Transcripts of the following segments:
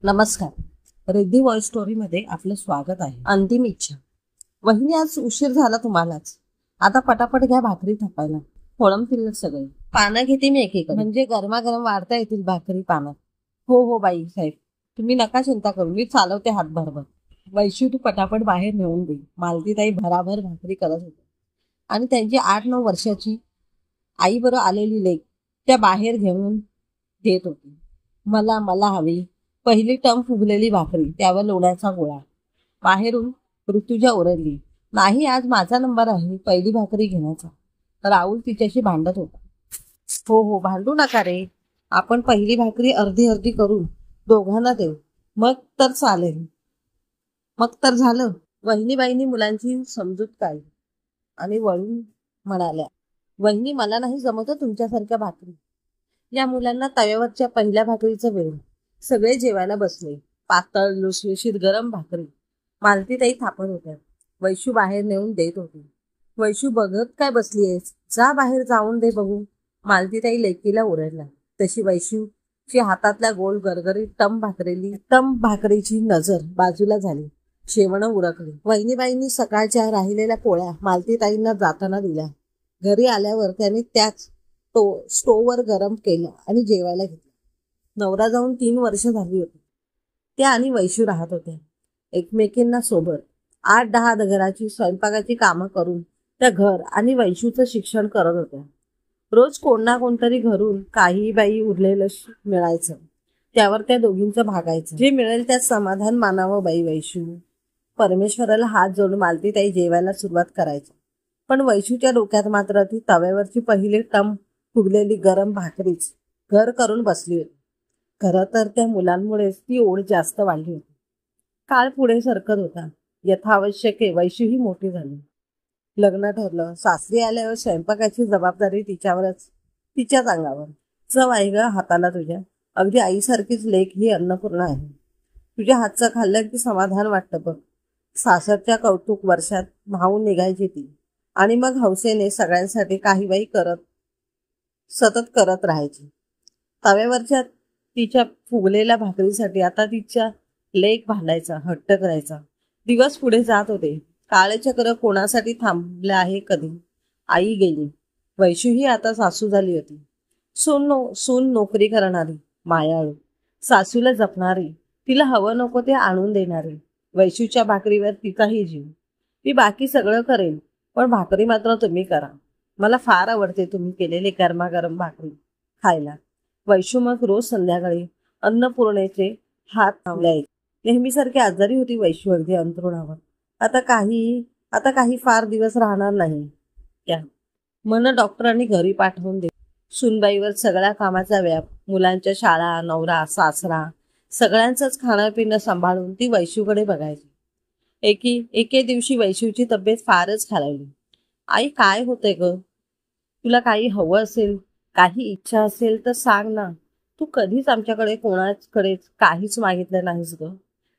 नमस्कार. Riddhi voice story मध्ये आपलं स्वागत आहे. अंतिम इच्छा. वहिनी, आज उशीर झाला तुम्हालाच. आता पटापट घ्या भाकरी थापायला. खोळंबतील सगळे. पानं घेते मी एकेकडे, म्हणजे गरमागरम वाढता येतील भाकरी पानात. हो बाई साहेब, तुम्ही नका चिंता करू, मी चालवते हातभरभर. वैशू, तू पटापट बाहेर नेऊन दे. मालतीताई भराभर भाकरी करत होते आणि त्यांची 8-9 वर्षाची आई बरोबर आलेली लेक त्या बाहेर घेऊन देत होती. मला हवी पहिली टम फुगलेली भाकरी, त्यावर लोण्याचा गोळा. बाहेरून ऋतुजा ओरडली, नाही, आज माझा नंबर आहे पहिली भाकरी घेण्याचा. राहुल तिच्याशी भांडत होता. हो भांडू नका रे, आपण पहिली भाकरी अर्धी अर्धी करून दोघांना देऊ, मग तर चालेल. मग तर झालं. वहिनीबाईंनी मुलांची समजूत काढली आणि वळून म्हणाल्या, वहिनी, मला नाही जमत तुमच्यासारख्या भाकरी. या मुलांना तव्यावरच्या पहिल्या भाकरीचं वेळ. सगळे जेवायला बसले. पातळ लुसलुशीत गरम भाकरी मालतीताई थापत होत्या. वैशू बाहेर नेऊन देत होती. वैशू, बघत काय बसलीयेस, जा बाहेर जाऊन दे बघू. मालतीताई लेकीला ओरडला. तशी वैशूची हातातल्या गोल गरगरीत टम भाकरीची नजर बाजूला झाली. शेवणं उरकली. वहिनीबाईंनी सकाळच्या राहिलेल्या पोळ्या मालतीताईंना जाताना दिल्या. घरी आल्यावर त्यांनी त्याच स्टोवर गरम केलं आणि जेवायला घेतलं. नवरा जाऊन 3 वर्ष झाली होती. त्या आणि वैशू राहत होत्या एकमेकींना सोबत. 8-10 घराची स्वयंपाकाची कामं करून त्या घर आणि वैशूचं शिक्षण करत होत्या. रोज कोण ना कोणतरी घरून काही बाई उरलेलं मिळायचं, त्यावर त्या दोघींचं भागायचं. जे मिळेल त्यात समाधान मानावं बाई. वैशू परमेश्वराला हात जोडून मालतीताई जेवायला सुरुवात करायची. पण वैशूच्या डोक्यात मात्र ती तव्यावरची पहिली टम फुगलेली गरम भाकरीच घर करून बसली होती. खरं तर त्या मुलांमुळेच ती ओढ जास्त वाढली होती. काळ पुढे सरकत होता. यथावश्यक वैशू ही मोठी झाली. लग्न ठरलं. सासरी आल्यावर स्वयंपाकाची जबाबदारी तिच्याच अंगावर. चव आहे ग हाताला तुझ्या. अगदी आईसारखीच लेक ही अन्नपूर्णा आहे. तुझ्या हातचं खाल्लं की समाधान वाटतं बघ. सासरच्या कौतुक वर्षात भावून निघायची ती आणि मग हौसेने सगळ्यांसाठी काही बाई सतत करत राहायची. तव्यावरच्या तिच्या फुगलेल्या भाकरीसाठी आता तिच्या लेक भांडायचा, हट्ट करायचा. दिवस पुढे जात होते. काळचक्र कोणासाठी थांबले आहे कधी. आई गेली. वैशू ही आता सासू झाली होती. सून नोकरी करणारी, मायाळू, सासूला जपणारी, तिला हवं नको ते आणून देणारी. वैशूच्या भाकरीवर तिचाही जीव. ती बाकी सगळं करेल, पण भाकरी मात्र तुम्ही करा. मला फार आवडते तुम्ही केलेले गरमागरम भाकरी खायला. वैशू मग रोज संध्याकाळी अन्नपूर्णेचे हात लावायचे. नेहमीसारखी आजारी होती वैशू, अगदी अंथरुणावर. आता काही फार दिवस राहणार नाही त्या. डॉक्टरांनी घरी पाठवून दे. सुनबाईवर सगळ्या कामाचा व्याप. मुलांच्या शाळा, नवरा, सासरा, सगळ्यांचंच खाणं पिणं सांभाळून ती वैशूकडे बघायची. एके दिवशी वैशूची तब्येत फारच खालावली. आई, काय होतंय ग? तुला काही हवं असेल, काही इच्छा असेल तर सांग ना. तू कधीच आमच्याकडे कोणाकडेच काहीच मागितलं नाहीस ग.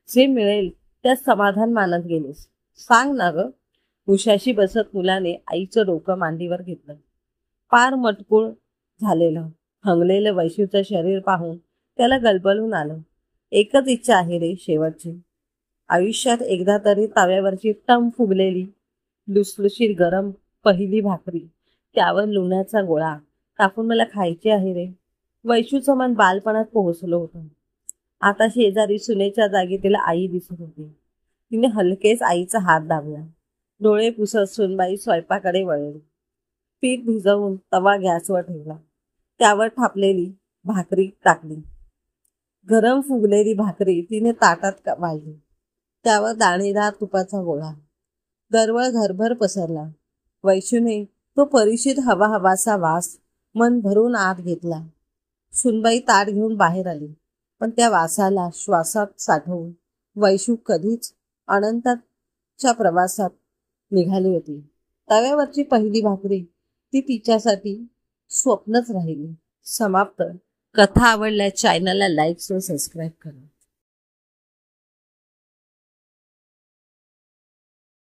जे मिळेल त्यात समाधान मानत गेलीस. सांग ना ग. उशाशी बसत मुलाने आईचं डोकं मांडीवर घेतलं. पार मटकूळ झालेलं हंगलेलं वैशूचं शरीर पाहून त्याला गलबलून आलं. एकच इच्छा आहे रे शेवटची. आयुष्यात एकदा तरी तव्यावरची टम फुगलेली लुसलुशीत गरम पहिली भाकरी, त्यावर लोण्याचा गोळा टाकून मला खायची आहे रे. वैशूचं मन बालपणात पोहोचलं होतं. आता शेजारी सुनेच्या जागी तिला आई दिसत होती. तिने हलकेच आईचा हात दाबला. डोळे पुसत सुनबाई स्वयंपाकाकडे वळली. पीठ भिजवून तवा गॅसवर ठेवला. त्यावर थापलेली भाकरी टाकली. गरम फुगलेली भाकरी तिने ताटात वाढली. त्यावर दाणेदार तुपाचा गोळा. दरवळ घरभर पसरला. वैशूने तो परिचित हवासा वास मन भरून आत घेतला. सुनबाई ताट घेऊन बाहेर आली, पण त्या वासाला श्वासात साठवून वैशू कधीच अनंताच्या प्रवासात निघाली होती. तव्यावरची पहिली भाकरी ती तिच्यासाठी स्वप्नच राहिली. समाप्त. कथा आवडल्यास चॅनलला लाईक व सबस्क्राईब करा.